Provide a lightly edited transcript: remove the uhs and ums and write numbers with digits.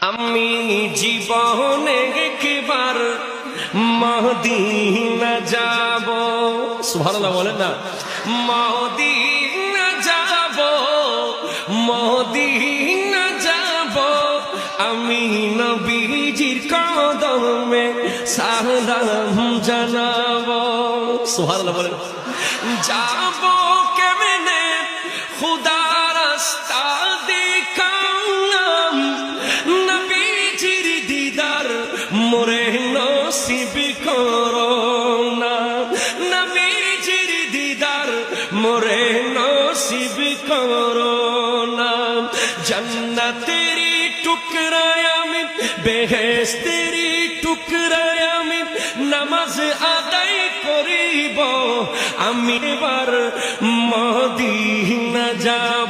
আমি জীবনে একবার মদিনা যাব। সুবহানাল্লাহ বলেন না, মদিনা যাব, মদিনা যাব, আমি নবীজির কদমে সালাম জানাবো। সুবহানাল্লাহ বলেন। যাব কেমনে খুদা রাস্তা দেখালাম, নবীজির দিদার মোরে নসিব করো না, নবীজির দিদার মোরে নসিব করো না। জান্নাতেরি টুকরায় আমি, বেহেশতেরি টুকরায় আমি নামাজ আদায় করিব, আমি এবার মদিনা যাব।